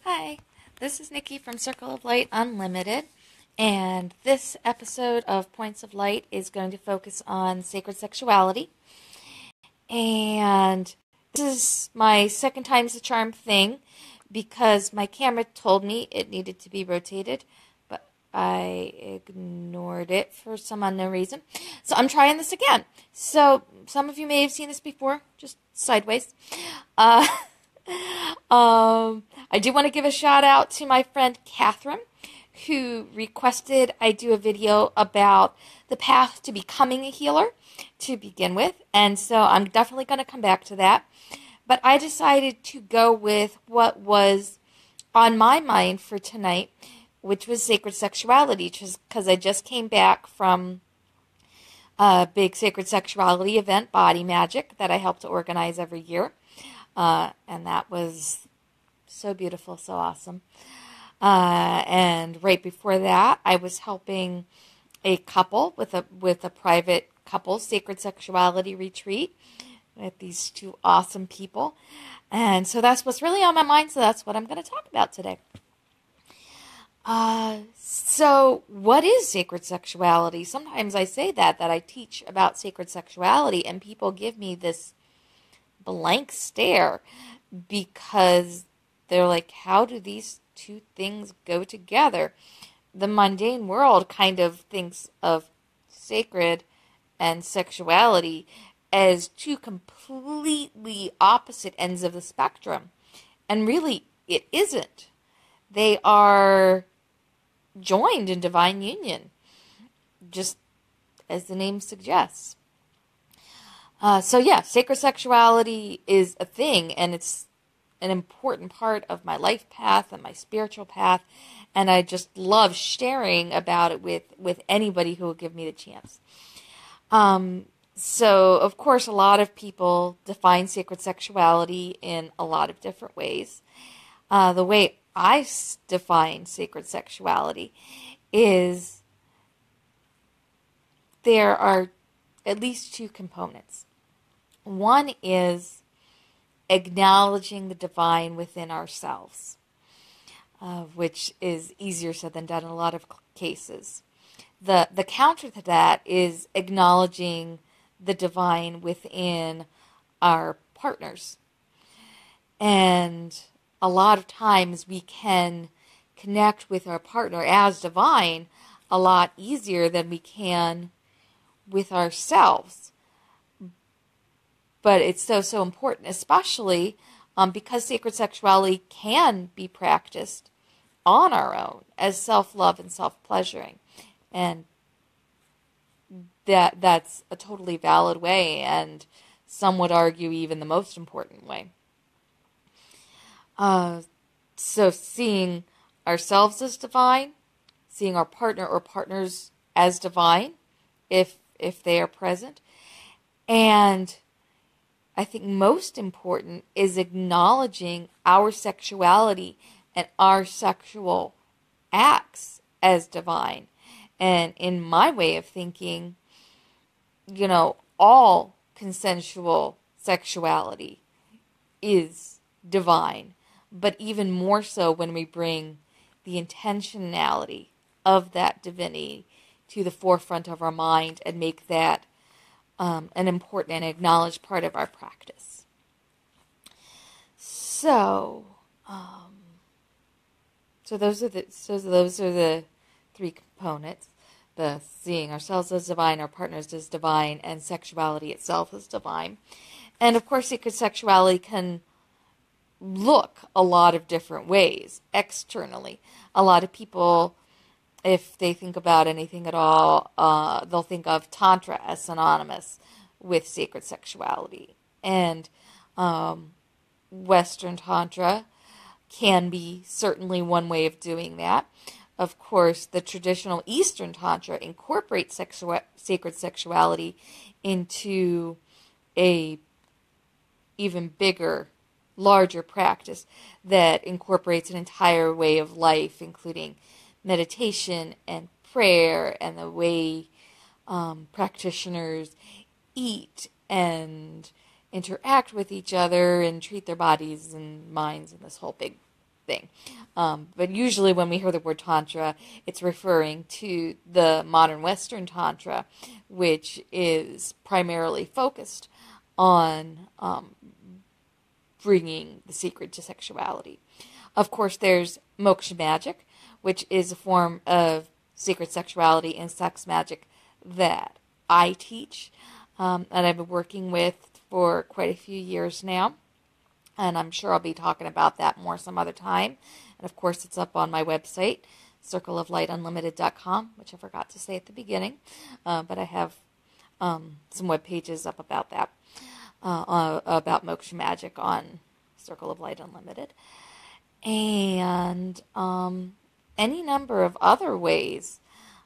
Hi, this is Nikki from Circle of Light Unlimited, and this episode of Points of Light is going to focus on sacred sexuality. And this is my second time's the charm thing because my camera told me it needed to be rotated, but I ignored it for some unknown reason. So I'm trying this again. So some of you may have seen this before, just sideways. I do want to give a shout out to my friend Catherine, who requested I do a video about the path to becoming a healer to begin with. And so I'm definitely going to come back to that. But I decided to go with what was on my mind for tonight, which was sacred sexuality, just because I just came back from a big sacred sexuality event, Body Magic, that I help to organize every year. And that was so beautiful, so awesome. And right before that, I was helping a couple with a private couple sacred sexuality retreat with these two awesome people. And so that's what's really on my mind, so that's what I'm going to talk about today. So what is sacred sexuality? Sometimes I say that I teach about sacred sexuality, and people give me this blank stare because they're like, how do these two things go together? The mundane world kind of thinks of sacred and sexuality as two completely opposite ends of the spectrum. And really, it isn't. They are joined in divine union, just as the name suggests. Sacred sexuality is a thing, and it's an important part of my life path and my spiritual path, and I just love sharing about it with anybody who will give me the chance. So, of course, a lot of people define sacred sexuality in a lot of different ways. The way I define sacred sexuality is there are at least two components. One is acknowledging the divine within ourselves, which is easier said than done in a lot of cases. The counter to that is acknowledging the divine within our partners. And a lot of times we can connect with our partner as divine a lot easier than we can with ourselves. But it's so important, especially because sacred sexuality can be practiced on our own as self-love and self-pleasuring. And that's a totally valid way, and some would argue even the most important way. So seeing ourselves as divine, seeing our partner or partners as divine, if they are present, and I think most important is acknowledging our sexuality and our sexual acts as divine. And in my way of thinking, all consensual sexuality is divine, but even more so when we bring the intentionality of that divinity to the forefront of our mind and make that an important and acknowledged part of our practice. So those are the three components: the seeing ourselves as divine, our partners as divine, and sexuality itself as divine. And of course, sacred sexuality can look a lot of different ways externally. A lot of people, if they think about anything at all, they'll think of Tantra as synonymous with sacred sexuality. And Western Tantra can be certainly one way of doing that. Of course, the traditional Eastern Tantra incorporates sacred sexuality into a even bigger, larger practice that incorporates an entire way of life, including meditation and prayer and the way practitioners eat and interact with each other and treat their bodies and minds and this whole big thing. But usually when we hear the word Tantra, it's referring to the modern Western Tantra, which is primarily focused on bringing the secret to sexuality. Of course, there's moksha magic, which is a form of secret sexuality and sex magic that I teach, and I've been working with for quite a few years now. And I'm sure I'll be talking about that more some other time. And of course, it's up on my website, circleoflightunlimited.com, which I forgot to say at the beginning. But I have some web pages up about that, about moksha magic on Circle of Light Unlimited. And any number of other ways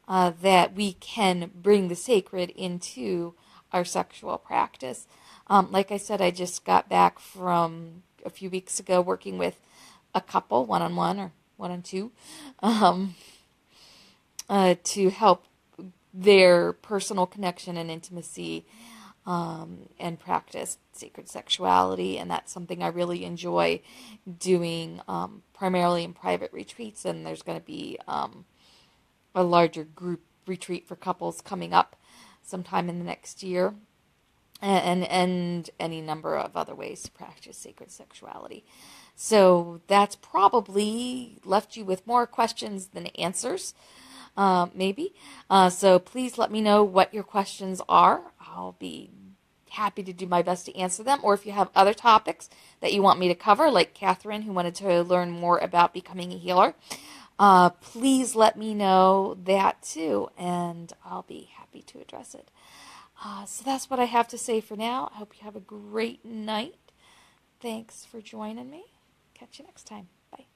that we can bring the sacred into our sexual practice. Like I said, I just got back from a few weeks ago working with a couple, one-on-one or one-on-two, to help their personal connection and intimacy and practice sacred sexuality. And that's something I really enjoy doing, primarily in private retreats. And there's going to be a larger group retreat for couples coming up sometime in the next year. And any number of other ways to practice sacred sexuality. So that's probably left you with more questions than answers, maybe. So please let me know what your questions are. I'll be happy to do my best to answer them. Or if you have other topics that you want me to cover, like Catherine, who wanted to learn more about becoming a healer, please let me know that too, and I'll be happy to address it. So that's what I have to say for now. I hope you have a great night. Thanks for joining me. Catch you next time. Bye.